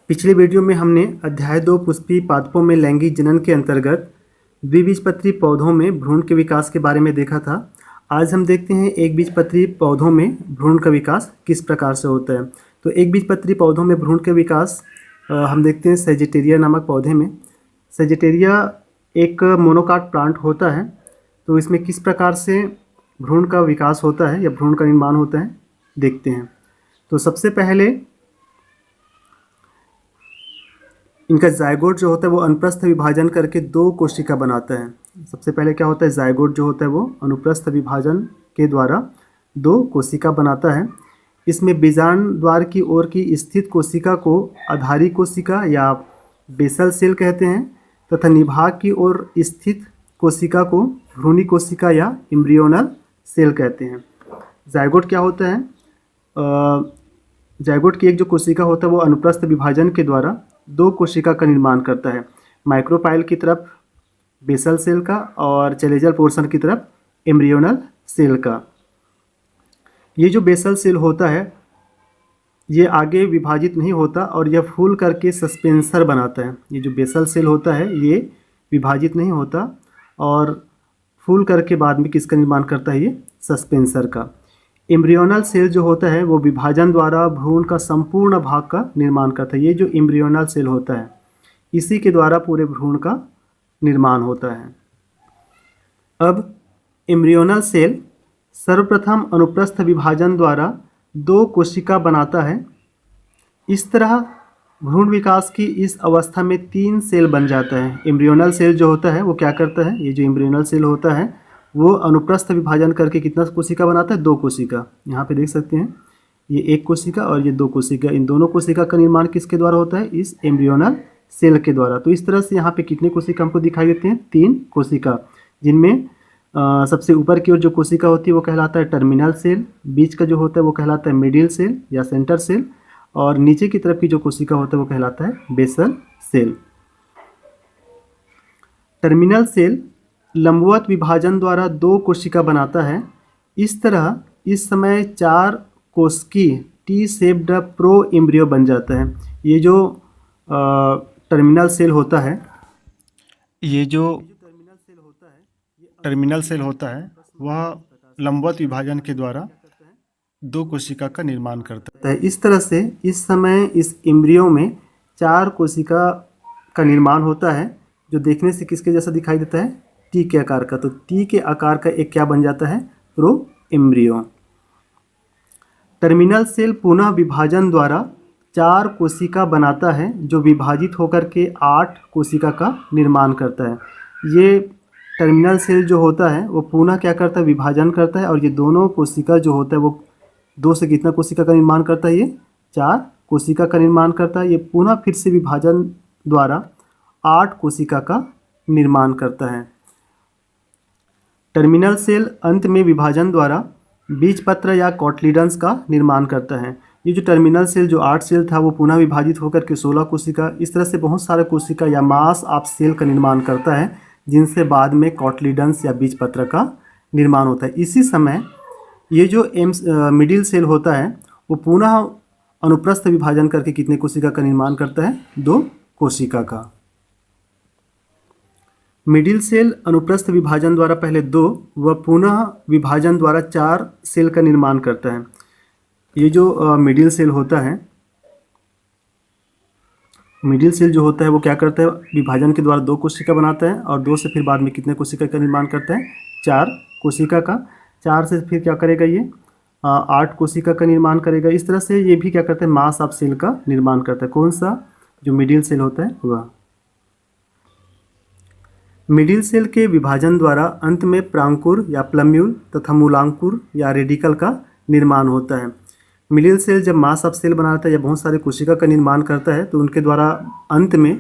पिछले वीडियो में हमने अध्याय 2 पुष्पीय पादपों में लैंगिक जनन के अंतर्गत द्विबीजपत्री पौधों में भ्रूण के विकास के बारे में देखा था। आज हम देखते हैं एक बीजपत्री पौधों में भ्रूण का विकास किस प्रकार से होता है। तो एक बीजपत्री पौधों में भ्रूण का विकास हम देखते हैं सेजिटेरिया नामक पौधे में। सेजिटेरिया एक मोनोकाट प्लांट होता है। तो इसमें किस प्रकार से भ्रूण का विकास होता है या भ्रूण का निर्माण होता है देखते हैं। तो सबसे पहले इनका जायगोट जो होता है वो अनुप्रस्थ विभाजन करके दो कोशिका बनाता है। सबसे पहले क्या होता है, जायगोट जो होता है वो अनुप्रस्थ विभाजन के द्वारा दो कोशिका बनाता है। इसमें बीजांड द्वार की ओर की स्थित कोशिका को आधारी कोशिका या बेसल सेल कहते हैं तथा निभाग की ओर स्थित कोशिका को भ्रूणी कोशिका या एम्ब्रियोनल सेल कहते हैं। जायगोट क्या होता है, जायगोट की एक जो कोशिका होता है वो अनुप्रस्थ विभाजन के द्वारा दो कोशिका का निर्माण करता है, माइक्रोपाइल की तरफ बेसल सेल का और चेलेजल पोर्शन की तरफ एम्ब्रियोनल सेल का। ये जो बेसल सेल होता है ये आगे विभाजित नहीं होता और यह फूल करके सस्पेंसर बनाता है। ये जो बेसल सेल होता है ये विभाजित नहीं होता और फूल करके बाद में किसका निर्माण करता है, ये सस्पेंसर का। एम्ब्रियोनल सेल जो होता है वो विभाजन द्वारा भ्रूण का संपूर्ण भाग का निर्माण करता है। ये जो एम्ब्रियोनल सेल होता है इसी के द्वारा पूरे भ्रूण का निर्माण होता है। अब एम्ब्रियोनल सेल सर्वप्रथम अनुप्रस्थ विभाजन द्वारा दो कोशिका बनाता है। इस तरह भ्रूण विकास की इस अवस्था में 3 सेल बन जाता है। एम्ब्रियोनल सेल जो होता है वो क्या करता है, ये जो एम्ब्रियोनल सेल होता है वो अनुप्रस्थ विभाजन करके कितना कोशिका बनाता है, 2 कोशिका। यहाँ पे देख सकते हैं ये एक कोशिका और ये 2 कोशिका। इन दोनों कोशिका का निर्माण किसके द्वारा होता है, इस एम्ब्रियोनल सेल के द्वारा। तो इस तरह से यहाँ पे कितने कोशिका हमको दिखाई देते हैं, 3 कोशिका, जिनमें सबसे ऊपर की ओर जो कोशिका होती है वो कहलाता है टर्मिनल सेल, बीच का जो होता है वो कहलाता है मिडिल सेल या सेंटर सेल, और नीचे की तरफ की जो कोशिका होता है वो कहलाता है बेसल सेल। टर्मिनल सेल लंबवत विभाजन द्वारा 2 कोशिका बनाता है। इस तरह इस समय 4 कोशिकी टी शेप्ड प्रो एम्ब्रियो बन जाता है। ये जो टर्मिनल सेल होता है, ये जो टर्मिनल सेल होता है वह लंबवत विभाजन के द्वारा 2 कोशिका का निर्माण करता है। इस तरह से इस समय इस एम्ब्रियो में 4 कोशिका का निर्माण होता है जो देखने से किसके जैसा दिखाई देता है, टी के आकार का। तो टी के आकार का एक क्या बन जाता है, प्रो एम्ब्रियो। टर्मिनल सेल पुनः विभाजन द्वारा 4 कोशिका बनाता है जो विभाजित होकर के 8 कोशिका का निर्माण करता है। ये टर्मिनल सेल जो होता है वो पुनः क्या करता है, विभाजन करता है, और ये दोनों कोशिका जो होता है वो 2 से कितना कोशिका का निर्माण करता है, ये 4 कोशिका का निर्माण करता है। ये पुनः फिर से विभाजन द्वारा 8 कोशिका का निर्माण करता है। टर्मिनल सेल अंत में विभाजन द्वारा बीजपत्र या कॉटलिडन्स का निर्माण करता है। ये जो टर्मिनल सेल जो 8 सेल था वो पुनः विभाजित होकर के 16 कोशिका, इस तरह से बहुत सारे कोशिका या मास ऑफ सेल का निर्माण करता है जिनसे बाद में कॉटलिडन्स या बीजपत्र का निर्माण होता है। इसी समय ये जो मिडिल सेल होता है वो पुनः अनुप्रस्थ विभाजन करके कितने कोशिका का निर्माण करता है, 2 कोशिका का। मिडिल सेल अनुप्रस्थ विभाजन द्वारा पहले 2 व पुनः विभाजन द्वारा 4 सेल का निर्माण करता है। ये जो मिडिल सेल होता है, मिडिल सेल जो होता है वो क्या करता है, विभाजन के द्वारा 2 कोशिका बनाता है और 2 से फिर बाद में कितने कोशिका का निर्माण करता है, 4 कोशिका का। 4 से फिर क्या करेगा, ये 8 कोशिका का निर्माण करेगा। इस तरह से ये भी क्या करता है, मास ऑफ सेल का निर्माण करता है। कौन सा, जो मिडिल सेल होता है वह। मिडिल सेल के विभाजन द्वारा अंत में प्रांकुर या प्लम्यूल तथा मूलांकुर या रेडिकल का निर्माण होता है। मिडिल सेल जब मास ऑफ सेल बनाता है या बहुत सारे कोशिका का निर्माण करता है तो उनके द्वारा अंत में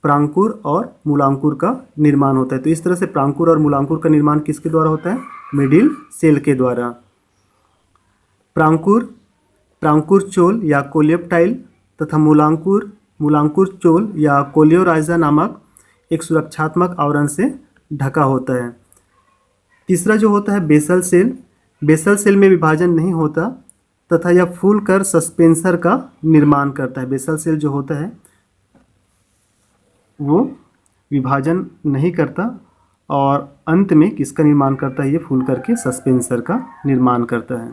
प्रांकुर और मूलांकुर का निर्माण होता है। तो इस तरह से प्रांकुर और मूलांकुर का निर्माण किसके द्वारा होता है, मिडिल सेल के द्वारा। प्रांकुर चोल या कोलियोप्टाइल तथा मूलांकुर चोल या कोलियोराइजा नामक एक सुरक्षात्मक आवरण से ढका होता है। तीसरा जो होता है बेसल सेल। बेसल सेल में विभाजन नहीं होता तथा यह फूल कर सस्पेंसर का निर्माण करता है। बेसल सेल जो होता है वो विभाजन नहीं करता और अंत में किसका निर्माण करता है, ये फूल करके सस्पेंसर का निर्माण करता है।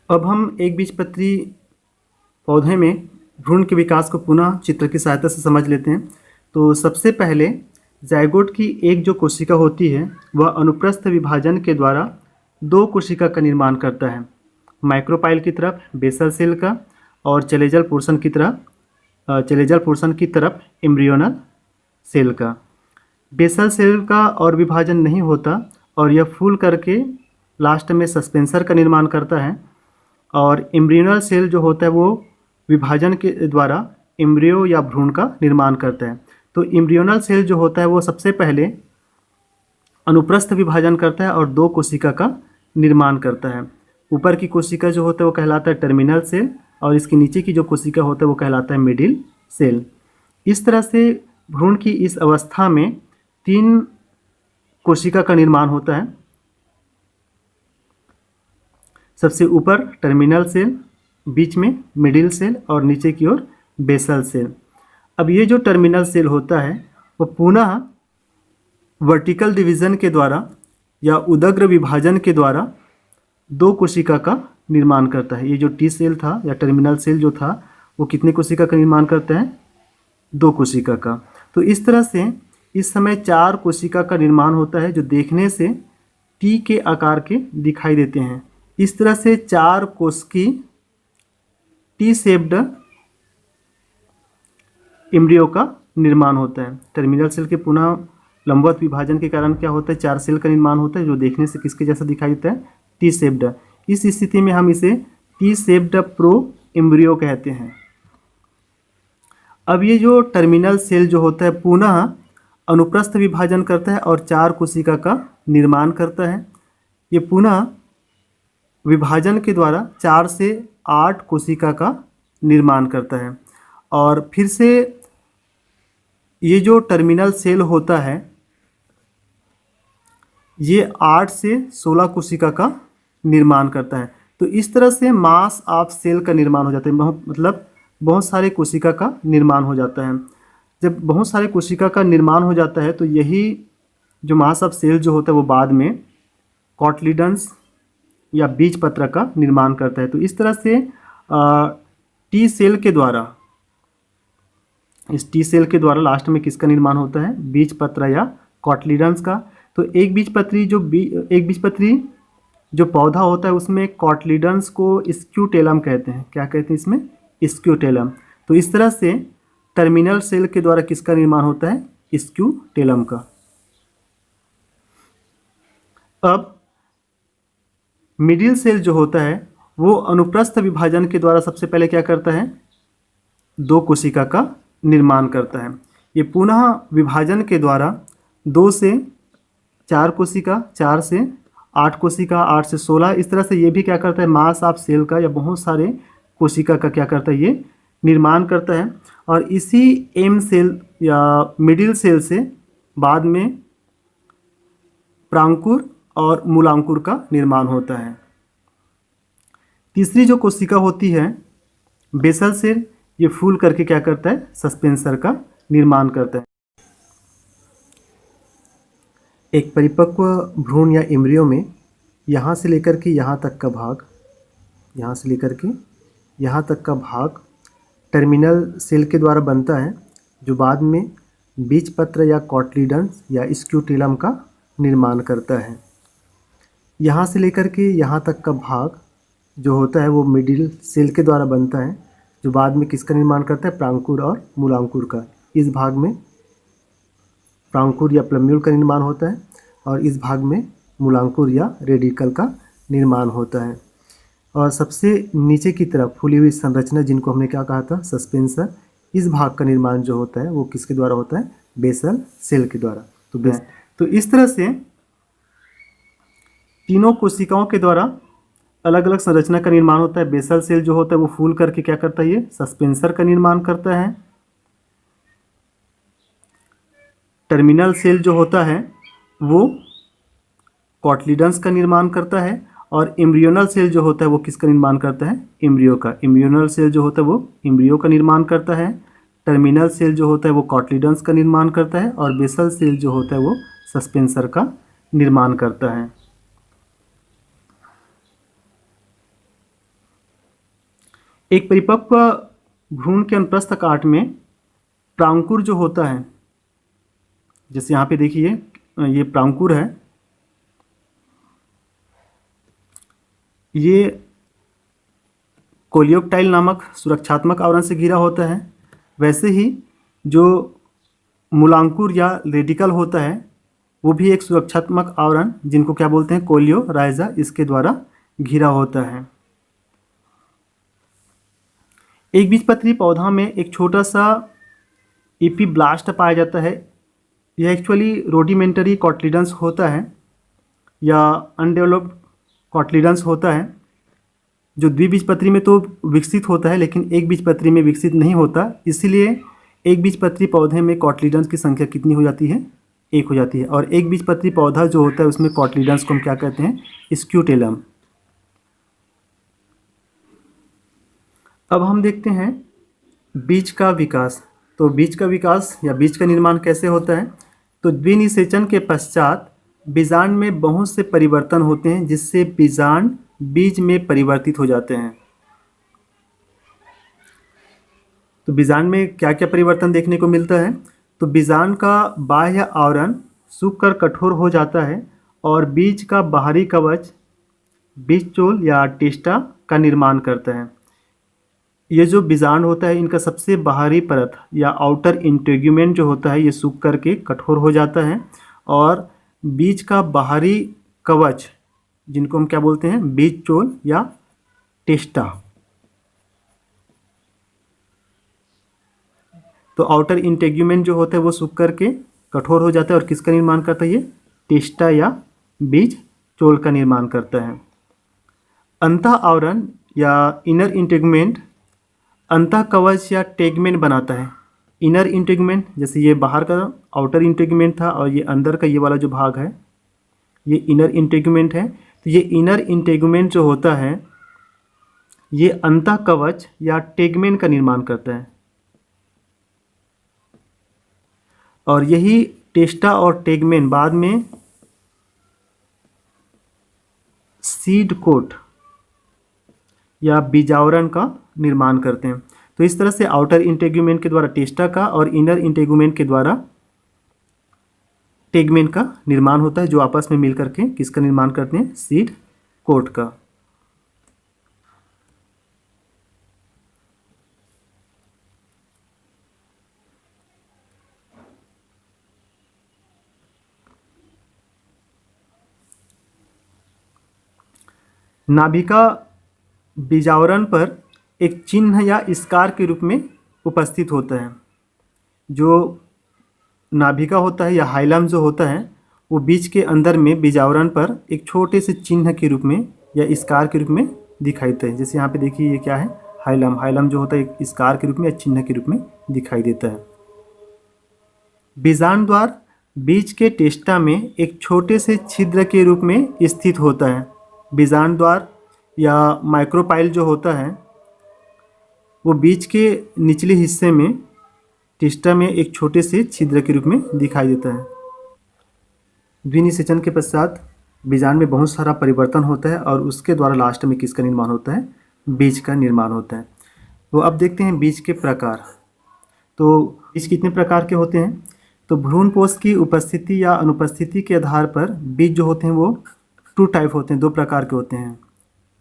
अब हम एक बीजपत्री पौधे में भ्रूण के विकास को पुनः चित्र की सहायता से समझ लेते हैं। तो सबसे पहले जाइगोट की एक जो कोशिका होती है वह अनुप्रस्थ विभाजन के द्वारा दो कोशिका का निर्माण करता है, माइक्रोपाइल की तरफ बेसल सेल का और चलेजल पोर्शन की तरफ एम्ब्रियोनल सेल का। बेसल सेल का और विभाजन नहीं होता और यह फूल करके लास्ट में सस्पेंसर का निर्माण करता है, और एम्ब्रियोनल सेल जो होता है वो विभाजन के द्वारा एम्ब्रियो या भ्रूण का निर्माण करता है। तो एम्ब्रियोनल सेल जो होता है वो सबसे पहले अनुप्रस्थ विभाजन करता है और दो कोशिका का निर्माण करता है। ऊपर की कोशिका जो होता है वो कहलाता है टर्मिनल सेल और इसके नीचे की जो कोशिका होता है वो कहलाता है मिडिल सेल। इस तरह से भ्रूण की इस अवस्था में तीन कोशिका का निर्माण होता है। सबसे ऊपर टर्मिनल सेल, बीच में मिडिल सेल और नीचे की ओर बेसल सेल। अब ये जो टर्मिनल सेल होता है वो पुनः वर्टिकल डिवीज़न के द्वारा या उदग्र विभाजन के द्वारा दो कोशिका का निर्माण करता है। ये जो टी सेल था या टर्मिनल सेल जो था वो कितने कोशिका का निर्माण करता है, दो कोशिका का। तो इस तरह से इस समय चार कोशिका का निर्माण होता है जो देखने से टी के आकार के दिखाई देते हैं। इस तरह से चार कोशिकी टी शेप्ड एम्ब्रियो का निर्माण होता है। टर्मिनल सेल के पुनः लंबवत विभाजन के कारण क्या होता है, चार सेल का निर्माण होता है जो देखने से किसके जैसा दिखाई देता है, टी शेप्ड। इस स्थिति में हम इसे टी शेप्ड प्रो एम्ब्रियो कहते हैं। अब ये जो टर्मिनल सेल जो होता है पुनः अनुप्रस्थ विभाजन करता है और चार कोशिका का निर्माण करता है। ये पुनः विभाजन के द्वारा 4 से 8 कोशिका का निर्माण करता है और फिर से ये जो टर्मिनल सेल होता है ये 8 से 16 कोशिका का निर्माण करता है। तो इस तरह से मास ऑफ सेल का निर्माण हो जाता है, मतलब बहुत सारे कोशिका का निर्माण हो जाता है। जब बहुत सारे कोशिका का निर्माण हो जाता है तो यही जो मास ऑफ सेल जो होता है वो बाद में कॉटलिडन्स या बीज पत्र का निर्माण करता है। तो इस तरह से टी सेल के द्वारा, इस टी सेल के द्वारा लास्ट में किसका निर्माण होता है, बीज पत्र या कॉटलिडन्स का। तो एक बीजपत्री जो पौधा होता है उसमें कॉटलिडन्स को स्क्यूटेलम कहते हैं। क्या कहते हैं इसमें, स्क्यूटेलम। तो इस तरह से टर्मिनल सेल के द्वारा किसका निर्माण होता है, स्क्यूटेलम का। अब मिडिल सेल जो होता है वो अनुप्रस्थ विभाजन के द्वारा सबसे पहले क्या करता है, दो कोशिका का निर्माण करता है। ये पुनः विभाजन के द्वारा 2 से 4 कोशिका, 4 से 8 कोशिका, 8 से 16, इस तरह से ये भी क्या करता है, मास ऑफ सेल का या बहुत सारे कोशिका का क्या करता है, ये निर्माण करता है। और इसी एम सेल या मिडिल सेल से बाद में प्रांकुर और मूलांकुर का निर्माण होता है। तीसरी जो कोशिका होती है बेसल सेल, ये फूल करके क्या करता है, सस्पेंसर का निर्माण करता है। एक परिपक्व भ्रूण या एम्ब्रियो में यहाँ से लेकर के यहाँ तक का भाग, यहाँ से लेकर के यहाँ तक का भाग टर्मिनल सेल के द्वारा बनता है जो बाद में बीजपत्र या कॉटलिडन्स या स्क्यूटेलम का निर्माण करता है। यहाँ से लेकर के यहाँ तक का भाग जो होता है वो मिडिल सेल के द्वारा बनता है जो बाद में किसका निर्माण करता है, प्रांकुर और मूलांकुर का। इस भाग में प्रांकुर या प्लम्यूल का निर्माण होता है और इस भाग में मूलांकुर या रेडिकल का निर्माण होता है। और सबसे नीचे की तरफ फूली हुई संरचना जिनको हमने क्या कहा था, सस्पेंसर, इस भाग का निर्माण जो होता है वो किसके द्वारा होता है, बेसल सेल के द्वारा। तो इस तरह से तीनों कोशिकाओं के द्वारा अलग अलग संरचना का निर्माण होता है। बेसल सेल जो होता है वो फूल करके क्या करता है, ये सस्पेंसर का निर्माण करता है। टर्मिनल सेल जो होता है वो कॉटलिडन्स का निर्माण करता है और एम्ब्रियोनल सेल जो होता है वो किसका निर्माण करता है, एम्ब्रियो का। एम्ब्रियोनल सेल जो होता है वो एम्ब्रियो का निर्माण करता है। टर्मिनल सेल जो होता है वो कॉटलिडन्स का निर्माण करता है और बेसल सेल जो होता है वो सस्पेंसर का निर्माण करता है। एक परिपक्व भ्रूण के अनुप्रस्थ काट में प्रांकुर जो होता है, जैसे यहाँ पे देखिए ये प्रांकुर है, ये कोलियोक्टाइल नामक सुरक्षात्मक आवरण से घिरा होता है। वैसे ही जो मूलांकुर या रेडिकल होता है वो भी एक सुरक्षात्मक आवरण, जिनको क्या बोलते हैं, कोलियोराइजा, इसके द्वारा घिरा होता है। एक बीजपत्री पौधा में एक छोटा सा एपीब्लास्ट पाया जाता है। यह एक्चुअली रोडिमेंटरी कॉटलिडन्स होता है या अनडेवलप्ड कॉटलिडन्स होता है, जो द्विबीजपत्री में तो विकसित होता है लेकिन एक बीजपत्री में विकसित नहीं होता। इसीलिए एक बीजपत्री पौधे में कॉटलिडन्स की संख्या कितनी हो जाती है, 1 हो जाती है। और एक बीजपत्री पौधा जो होता है उसमें कॉटलिडन्स को हम क्या कहते हैं, स्क्यूटेलम। अब हम देखते हैं बीज का विकास। तो बीज का विकास या बीज का निर्माण कैसे होता है। तो द्विनिषेचन के पश्चात बीजांड में बहुत से परिवर्तन होते हैं, जिससे बीजांड बीज में परिवर्तित हो जाते हैं। तो बीजांड में क्या क्या परिवर्तन देखने को मिलता है। तो बीजांड का बाह्य आवरण सूखकर कठोर हो जाता है और बीज का बाहरी कवच बीजचोल या टेस्टा का निर्माण करता है। ये जो बीजांड होता है इनका सबसे बाहरी परत या आउटर इंटेगुमेंट जो होता है ये सूख करके कठोर हो जाता है और बीज का बाहरी कवच, जिनको हम क्या बोलते हैं, बीजचोल या टेस्टा। तो आउटर इंटेगुमेंट जो होता है वो सूख करके कठोर हो जाता है और किसका निर्माण करता है, ये टेस्टा या बीज चोल का निर्माण करता है। अंतः आवरण या इनर इंटेगुमेंट अंतः कवच या टेगमेंट बनाता है। इनर इंटेगुमेंट, जैसे ये बाहर का आउटर इंटेगुमेंट था और ये अंदर का ये वाला जो भाग है ये इनर इंटेगुमेंट है। तो ये इनर इंटेगुमेंट जो होता है ये अंतः कवच या टेगमेंट का निर्माण करता है और यही टेस्टा और टेगमेंट बाद में सीड कोट या बीजावरण का निर्माण करते हैं। तो इस तरह से आउटर इंटेगुमेंट के द्वारा टेस्टा का और इनर इंटेगुमेंट के द्वारा टेगमेंट का निर्माण होता है, जो आपस में मिलकर के किसका निर्माण करते हैं, सीड कोट का। नाभिका बीजावरण पर एक चिन्ह या स्कार के रूप में उपस्थित होता है। जो नाभिका होता है या हाइलम जो होता है वो बीज के अंदर में बीजावरण पर एक छोटे से चिन्ह के रूप में या स्कार के रूप में दिखाई देता है। जैसे यहाँ पे देखिए ये क्या है, हाइलम। हाइलम जो होता है एक स्कार के रूप में या चिन्ह के रूप में दिखाई देता है। बीजांड द्वार बीज के टेस्टा में एक छोटे से छिद्र के रूप में स्थित होता है। बीजांड द्वार या माइक्रोपाइल जो होता है वो बीज के निचले हिस्से में टेस्टा में एक छोटे से छिद्र के रूप में दिखाई देता है। द्विनिषेचन के पश्चात बीजांड में बहुत सारा परिवर्तन होता है और उसके द्वारा लास्ट में किसका निर्माण होता है, बीज का निर्माण होता है। तो अब देखते हैं बीज के प्रकार। तो बीज कितने प्रकार के होते हैं। तो भ्रूणपोष की उपस्थिति या अनुपस्थिति के आधार पर बीज जो होते हैं वो 2 टाइप होते हैं, 2 प्रकार के होते हैं।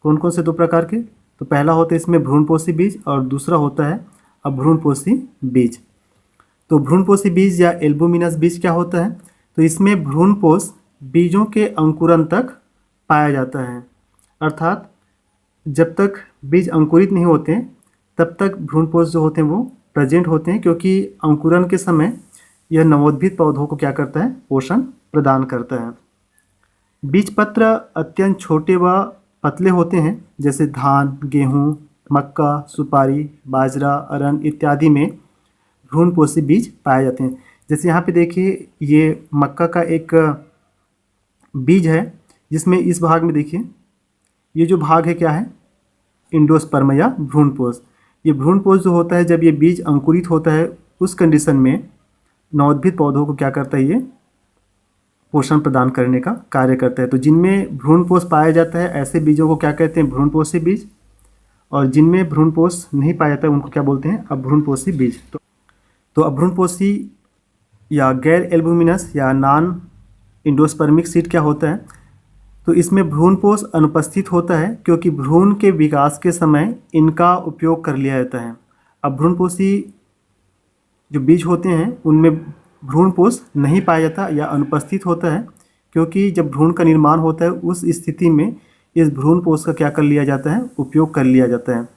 कौन कौन से 2 प्रकार के। तो पहला होता है इसमें भ्रूणपोषी बीज और दूसरा होता है अभ्रूणपोषी बीज। तो भ्रूणपोषी बीज या एल्बुमिनस बीज क्या होता है। तो इसमें भ्रूणपोष बीजों के अंकुरन तक पाया जाता है, अर्थात जब तक बीज अंकुरित नहीं होते तब तक भ्रूणपोष जो होते हैं वो प्रेजेंट होते हैं, क्योंकि अंकुरन के समय यह नवोद्भिद पौधों को क्या करता है, पोषण प्रदान करता है। बीजपत्र अत्यंत छोटे व पतले होते हैं, जैसे धान, गेहूँ, मक्का, सुपारी, बाजरा, अरहर इत्यादि में भ्रूणपोषी बीज पाए जाते हैं। जैसे यहाँ पे देखिए ये मक्का का एक बीज है, जिसमें इस भाग में देखिए ये जो भाग है क्या है, इंडोस्पर्म या भ्रूणपोष। ये भ्रूणपोष जो होता है, जब ये बीज अंकुरित होता है उस कंडीशन में नवोद्भिद पौधों को क्या करता है, ये पोषण प्रदान करने का कार्य करता है। तो जिनमें भ्रूणपोष पाया जाता है ऐसे बीजों को क्या कहते हैं, भ्रूणपोषी बीज, और जिनमें भ्रूणपोष नहीं पाया जाता है उनको क्या बोलते हैं, अभ्रूणपोषी बीज। तो अभ्रूणपोषी या गैर एल्बुमिनस या नॉन इंडोस्पर्मिक सीड क्या होता है, तो इसमें भ्रूणपोष अनुपस्थित होता है क्योंकि भ्रूण के विकास के समय इनका उपयोग कर लिया जाता है। अब भ्रूणपोषी जो बीज होते हैं उनमें भ्रूणपोष नहीं पाया जाता या अनुपस्थित होता है, क्योंकि जब भ्रूण का निर्माण होता है उस स्थिति में इस भ्रूणपोष का क्या कर लिया जाता है, उपयोग कर लिया जाता है।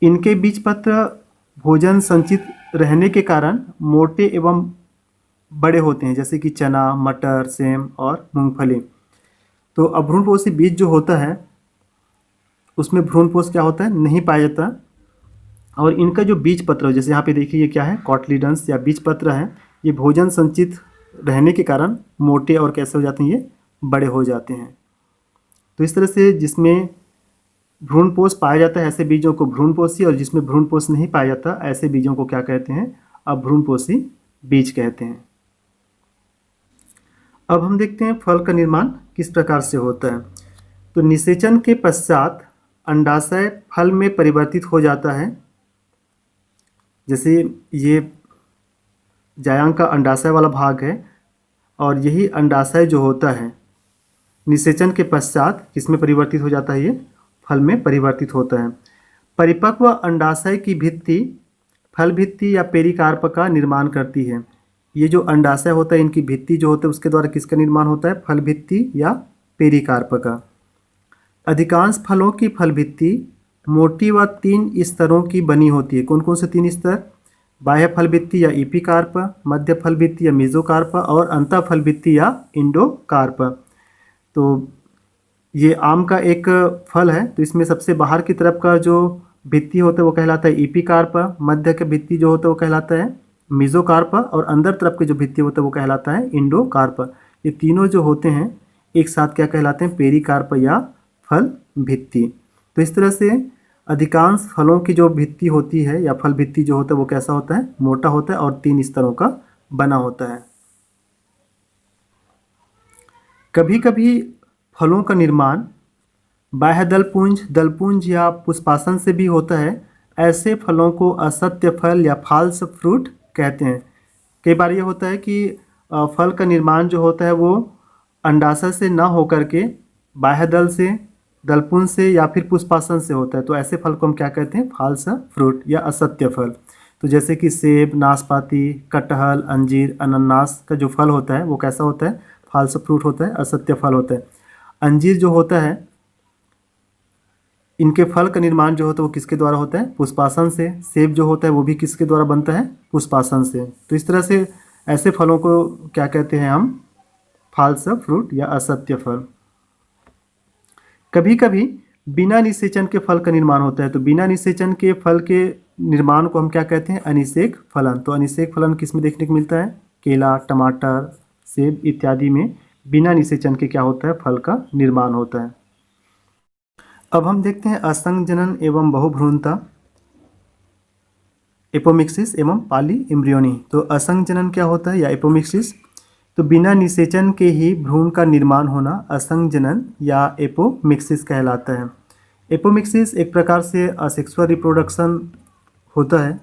इनके बीजपत्र भोजन संचित रहने के कारण मोटे एवं बड़े होते हैं, जैसे कि चना, मटर, सेम और मूंगफली। तो अभ्रूणपोषी बीज जो होता है उसमें भ्रूणपोष क्या होता है, नहीं पाया जाता। और इनका जो बीज पत्र, जैसे यहाँ पे देखिए ये क्या है, कॉटलीडन्स या बीज पत्र है, ये भोजन संचित रहने के कारण मोटे और कैसे हो जाते हैं, ये बड़े हो जाते हैं। तो इस तरह से जिसमें भ्रूणपोष पाया जाता है ऐसे बीजों को भ्रूणपोषी, और जिसमें भ्रूणपोष नहीं पाया जाता ऐसे बीजों को क्या कहते हैं, अभ्रूणपोषी बीज कहते हैं। अब हम देखते हैं फल का निर्माण किस प्रकार से होता है। तो निषेचन के पश्चात अंडाशय फल में परिवर्तित हो जाता है। जैसे ये जायांग का अंडाशय वाला भाग है, और यही अंडाशय जो होता है निषेचन के पश्चात किसमें परिवर्तित हो जाता है, ये फल में परिवर्तित होता है। परिपक्व अंडाशय की भित्ति फल भित्ति या पेरिकार्प का निर्माण करती है। ये जो अंडाशय होता है इनकी भित्ति जो होता है उसके द्वारा किसका निर्माण होता है, फल भित्ति या पेरिकार्प का। अधिकांश फलों की फल भित्ति मोटी व 3 स्तरों की बनी होती है। कौन कौन से 3 स्तर, बाह्य फल भित्ति या एपिकार्प, मध्य फल भित्ति या मेसोकार्प और अंतः फल भित्ति या इंडोकार्प। तो ये आम का एक फल है, तो इसमें सबसे बाहर की तरफ का जो भित्ति होता है वो कहलाता है एपिकार्प, मध्य का भित्ति जो होता है वो कहलाता है मेसोकार्प, और अंदर तरफ के जो भित्ति होता है वो कहलाता है इंडोकार्प। ये तीनों जो होते हैं एक साथ क्या कहलाते हैं, पेरिकार्प या फल भित्ति। तो इस तरह से अधिकांश फलों की जो भित्ति होती है या फल भित्ति जो होता है वो कैसा होता है, मोटा होता है और 3 स्तरों का बना होता है। कभी कभी फलों का निर्माण बाह्य दलपुंज या पुष्पासन से भी होता है। ऐसे फलों को असत्य फल या फाल्स फ्रूट कहते हैं। कई बार ये होता है कि फल का निर्माण जो होता है वो अंडाशय से ना होकर के बाह्य दल से, दलपुंज से या फिर पुष्पासन से होता है। तो ऐसे फल को हम क्या कहते हैं, फाल्स फ्रूट या असत्य फल। तो जैसे कि सेब, नाशपाती, कटहल, अंजीर, अनानास का जो फल होता है वो कैसा होता है, फाल्स फ्रूट होता है, असत्य फल होता है। अंजीर जो होता है इनके फल का निर्माण जो होता है वो किसके द्वारा होता है, पुष्पासन से। सेब जो होता है वो भी किसके द्वारा बनता है, पुष्पासन से। तो इस तरह से ऐसे फलों को क्या कहते हैं हम, फाल्स फ्रूट या असत्य फल। कभी कभी बिना निषेचन के फल का निर्माण होता है। तो बिना निषेचन के फल के निर्माण को हम क्या कहते हैं, अनिषेक फलन। तो अनिषेक फलन किस में देखने को मिलता है, केला, टमाटर, सेब इत्यादि में बिना निषेचन के क्या होता है, फल का निर्माण होता है। अब हम देखते हैं असंग जनन एवं बहुभ्रूणता, एपोमिक्सिस एवं पॉली एम्ब्रियोनी। तो असंग जनन क्या होता है या एपोमिक्सिस, तो बिना निषेचन के ही भ्रूण का निर्माण होना असंग जनन या एपोमिक्सिस कहलाता है। एपोमिक्सिस एक प्रकार से असेक्सुअल रिप्रोडक्शन होता है।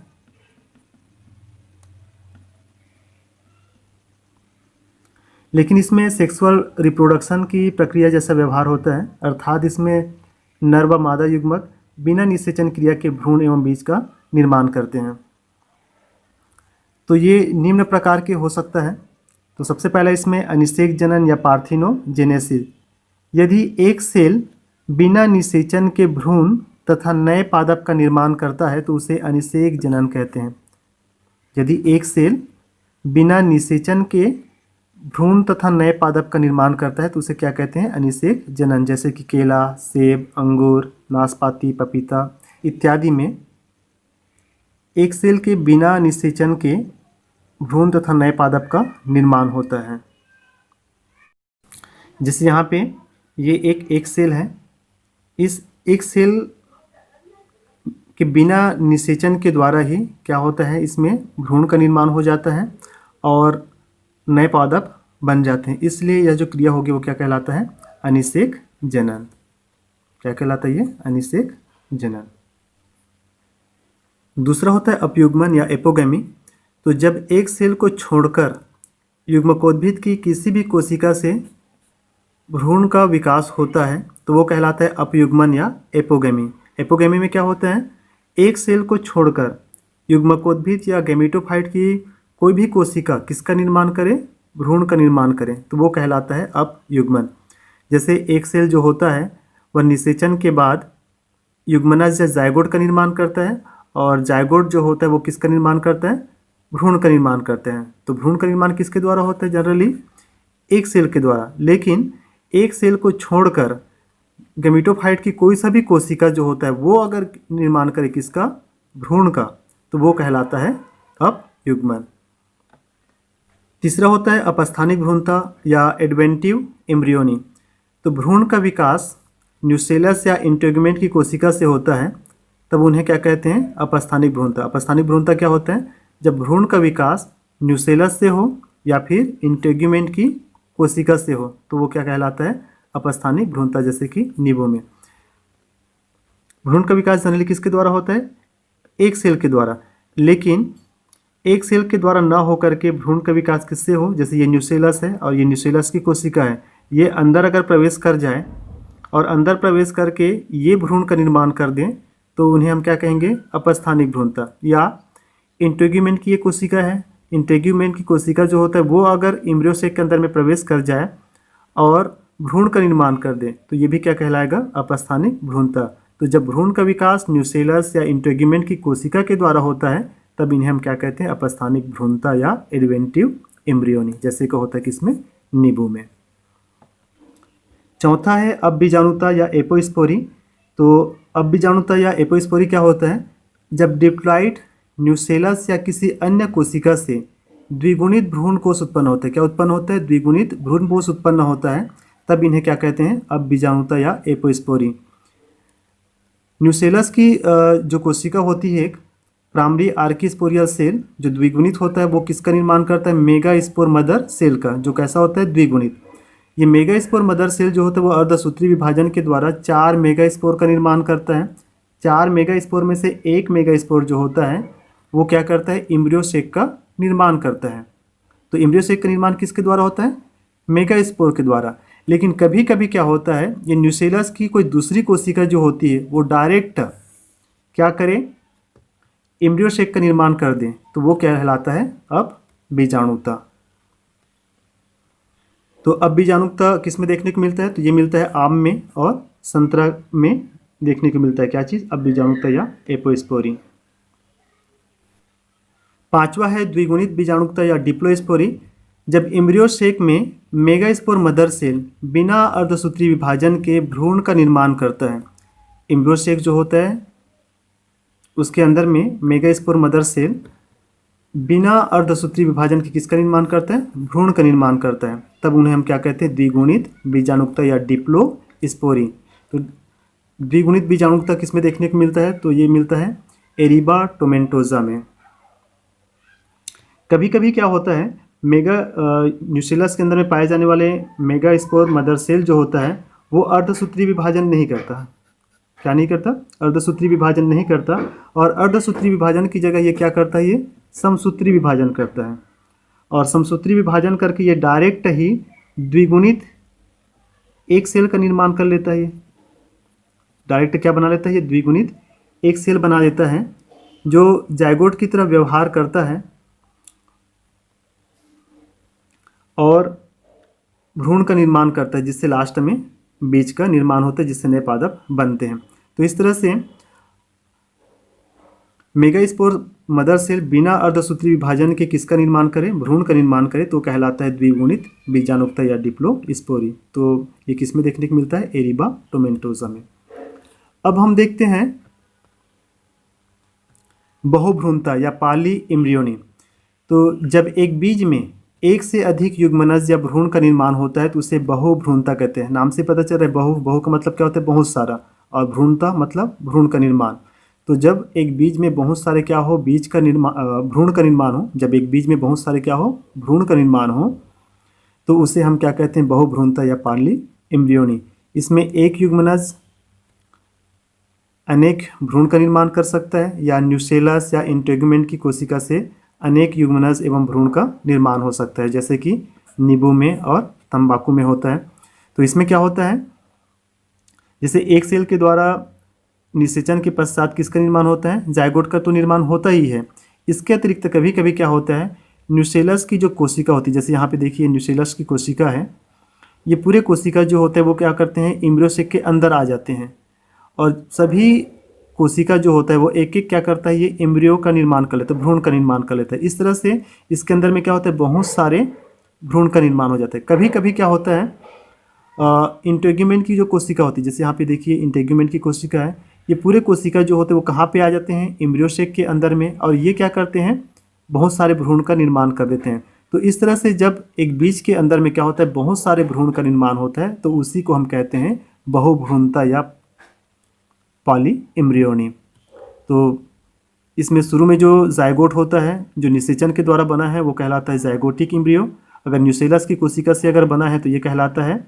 लेकिन इसमें सेक्सुअल रिप्रोडक्शन की प्रक्रिया जैसा व्यवहार होता है, अर्थात इसमें नर व मादा युग्मक बिना निषेचन क्रिया के भ्रूण एवं बीज का निर्माण करते हैं। तो ये निम्न प्रकार के हो सकता है। तो सबसे पहला इसमें अनिषेक जनन या पार्थिनोजेनेसिस। यदि एक सेल बिना निषेचन के भ्रूण तथा नए पादप का निर्माण करता है तो उसे अनिषेक जनन कहते हैं। यदि एक सेल बिना निषेचन के भ्रूण तथा नए पादप का निर्माण करता है तो उसे क्या कहते हैं, अनिषेक जनन। जैसे कि केला, सेब, अंगूर, नाशपाती, पपीता इत्यादि में एक सेल के बिना निषेचन के भ्रूण तथा नए पादप का निर्माण होता है। जैसे यहाँ पे ये एक सेल है, इस एक सेल कि बिना निषेचन के द्वारा ही क्या होता है, इसमें भ्रूण का निर्माण हो जाता है और नए पादप बन जाते हैं। इसलिए यह जो क्रिया होगी वो क्या कहलाता है, अनिषेक जनन। क्या कहलाता है ये, अनिषेक जनन। दूसरा होता है अपयुग्मन या एपोगेमी। तो जब एक सेल को छोड़कर युग्मकोद्भिद की किसी भी कोशिका से भ्रूण का विकास होता है तो वो कहलाता है अपयुग्मन या एपोगेमी। एपोगेमी में क्या होता है, एक सेल को छोड़कर युग्मकोद्भिद या गैमेटोफाइट की कोई भी कोशिका किसका निर्माण करे, भ्रूण का निर्माण करे, तो वो कहलाता है अपयुग्मन। जैसे एक सेल जो होता है वह निषेचन के बाद युग्मनज या जायगोट का निर्माण करता है, और जायगोट जो होता है वो किसका निर्माण करता है, भ्रूण का निर्माण करते हैं। तो भ्रूण का निर्माण किसके द्वारा होता है, जनरली एक सेल के द्वारा। लेकिन एक सेल को छोड़कर गैमेटोफाइट की कोई सा भी कोशिका जो होता है वो अगर निर्माण करे किसका, भ्रूण का, तो वो कहलाता है अपयुग्मन। तीसरा होता है अपस्थानिक भ्रूणता या एडवेंटिव एम्ब्रियोनी। तो भ्रूण का विकास न्यूसेलस या इंटेगुमेंट की कोशिका से होता है, तब उन्हें क्या कहते हैं, अपस्थानिक भ्रूणता। अपस्थानिक भ्रूणता क्या होता है, जब भ्रूण का विकास न्यूसेलस से हो या फिर इंटेगुमेंट की कोशिका से हो तो वो क्या कहलाता है, अपस्थानिक भ्रूणता। जैसे कि नींबू में भ्रूण का विकास जनरली किसके द्वारा होता है, एक सेल के द्वारा। लेकिन एक सेल के द्वारा ना होकर के भ्रूण का विकास किससे हो, जैसे ये न्यूसेलस है और ये न्यूसेलस की कोशिका है, ये अंदर अगर प्रवेश कर जाए और अंदर प्रवेश करके ये भ्रूण का निर्माण कर दें तो उन्हें हम क्या कहेंगे, अपस्थानिक भ्रूणता। या इंटेगुमेंट की ये कोशिका है, इंटेगुमेंट की कोशिका जो होता है वो अगर एम्ब्रियो सेक के अंदर में प्रवेश कर जाए और भ्रूण का निर्माण कर दे तो ये भी क्या कहलाएगा, अपस्थानिक भ्रूणता। तो जब भ्रूण का विकास न्यूसेलस या इंटेगुमेंट की कोशिका के द्वारा होता है तब इन्हें हम क्या कहते हैं, अपस्थानिक भ्रूणता या एडवेंटिव एम्ब्रियोनी, जैसे का होता है किसमें, नींबू में। चौथा है अबीजाणुता या एपोस्पोरी। तो अबीजाणुता या एपोस्पोरी क्या होता है, जब डिप्लॉइड न्यूसेलस या किसी अन्य कोशिका से द्विगुणित भ्रूण कोष उत्पन्न होता है। क्या उत्पन्न होता है, द्विगुणित भ्रूण कोष उत्पन्न होता है, तब इन्हें क्या कहते हैं, अबीजाणुता या एपोस्पोरी। न्यूसेलस की जो कोशिका होती है, एक प्राइमरी आर्किस्पोरियल सेल जो द्विगुणित होता है, वो किसका निर्माण करता है, मेगा स्पोर मदर सेल का, जो कैसा होता है, द्विगुणित। ये मेगा स्पोर मदर सेल जो होता है वो अर्धसूत्री विभाजन के द्वारा 4 मेगा स्पोर का निर्माण करता है। 4 मेगा स्पोर में से एक मेगा स्पोर जो होता है वो क्या करता है, एम्ब्रियो सेक का निर्माण करता है। तो एम्ब्रियो सेक का निर्माण किसके द्वारा होता है, मेगा स्पोर के द्वारा। लेकिन कभी कभी क्या होता है, ये न्यूसेलस की कोई दूसरी कोशिका जो होती है वो डायरेक्ट क्या करे, एम्ब्रियो सेक का निर्माण कर दें, तो वो क्या कहलाता है, अबीजाणुता। तो अबीजाणुता किस में देखने को मिलता है, तो ये मिलता है आम में और संतरा में देखने को मिलता है। क्या चीज़, अबीजाणुता या एपोस्पोरी। पांचवा है द्विगुणित बीजाणुता या डिप्लोस्पोरी। जब एम्ब्रियो सेक में मेगास्पोर मदर सेल बिना अर्धसूत्री विभाजन के भ्रूण का निर्माण करता है। एम्ब्रियो सेक जो होता है उसके अंदर में मेगास्पोर मदर सेल बिना अर्धसूत्री विभाजन के किसका निर्माण करता है, भ्रूण का निर्माण करता है, तब उन्हें हम क्या कहते हैं, द्विगुणित बीजाणुता या डिप्लोस्पोरी। तो द्विगुणित बीजाणुता किस में देखने को मिलता है, तो ये मिलता है एरिबा टोमेंटोजा में। कभी कभी क्या होता है, मेगा न्यूसेलस के अंदर में पाए जाने वाले मेगास्पोर मदर सेल जो होता है वो अर्धसूत्री विभाजन नहीं करता। क्या नहीं करता, अर्धसूत्री विभाजन नहीं करता, और अर्धसूत्री विभाजन की जगह ये क्या करता है, ये समसूत्री विभाजन करता है। और समसूत्री विभाजन करके ये डायरेक्ट ही द्विगुणित एक सेल का निर्माण कर लेता है। ये डायरेक्ट क्या बना लेता है, ये द्विगुणित एक सेल बना देता है जो जायगोट की तरह व्यवहार करता है और भ्रूण का निर्माण करता है, जिससे लास्ट में बीज का निर्माण होता है, जिससे नए पादप बनते हैं। तो इस तरह से मेगास्पोर मदर सेल बिना अर्धसूत्री विभाजन के किसका निर्माण करे, भ्रूण का निर्माण करे, तो कहलाता है द्विगुणित बीजाणुता या डिप्लोस्पोरी। तो ये किस में देखने को मिलता है, एरिबा टोमेंटोजा में। अब हम देखते हैं बहुभ्रूणता या पॉली एम्ब्रियोनी। तो जब एक बीज में एक से अधिक युग्मनज या भ्रूण का निर्माण होता है तो उसे बहुभ्रूणता कहते हैं। नाम से पता चल रहा है, बहु का मतलब क्या होता है, बहुत सारा, और भ्रूणता मतलब भ्रूण का निर्माण। तो जब एक बीज में बहुत सारे क्या हो, बीज का भ्रूण का निर्माण हो, जब एक बीज में बहुत सारे क्या हो, भ्रूण का निर्माण हो, तो उसे हम क्या कहते हैं, बहुभ्रूणता या पॉली एम्ब्रियोनी। इसमें एक युग्मनज अनेक भ्रूण का निर्माण कर सकता है, या न्यूसेलस या इंटेगुमेंट की कोशिका से अनेक युग्मनज एवं भ्रूण का निर्माण हो सकता है, जैसे कि नींबू में और तंबाकू में होता है। तो इसमें क्या होता है, जैसे एक सेल के द्वारा निषेचन के पश्चात किसका निर्माण होता है, जायगोट का तो निर्माण होता ही है। इसके अतिरिक्त कभी कभी क्या होता है, न्यूसेलस की जो कोशिका होती है, जैसे यहाँ पे देखिए न्यूसेलस की कोशिका है, ये पूरे कोशिका जो होते हैं वो क्या करते हैं, एम्ब्रियो सेक के अंदर आ जाते हैं, और सभी कोशिका जो होता है वो एक एक क्या करता है, ये एम्ब्रियो का निर्माण कर लेता है, भ्रूण का निर्माण कर लेता है। इस तरह से इसके अंदर में क्या होता है, बहुत सारे भ्रूण का निर्माण हो जाता है। कभी कभी क्या होता है, इंटेगुमेंट की जो कोशिका होती है, जैसे यहाँ पे देखिए इंटेगुमेंट की कोशिका है, ये पूरे कोशिका जो होते हैं वो कहाँ पे आ जाते हैं, एम्ब्रियो सेक के अंदर में, और ये क्या करते हैं, बहुत सारे भ्रूण का निर्माण कर देते हैं। तो इस तरह से जब एक बीज के अंदर में क्या होता है, बहुत सारे भ्रूण का निर्माण होता है, तो उसी को हम कहते हैं बहुभ्रूणता या पॉली एम्ब्रियोनी। तो इसमें शुरू में जो जायगोट होता है, जो निषेचन के द्वारा बना है, वो कहलाता है जायगोटिक एम्ब्रियो। अगर न्यूसेलस की कोशिका से अगर बना है तो ये कहलाता है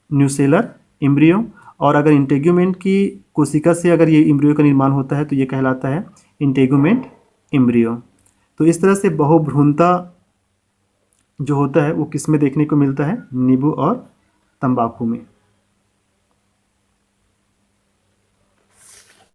न्यूसेलर एम्ब्रियो, और अगर इंटेगुमेंट की कोशिका से अगर ये एम्ब्रियो का निर्माण होता है तो ये कहलाता है इंटेगुमेंट एम्ब्रियो। तो इस तरह से बहुभ्रूणता जो होता है वो किस में देखने को मिलता है, नींबू और तंबाकू में।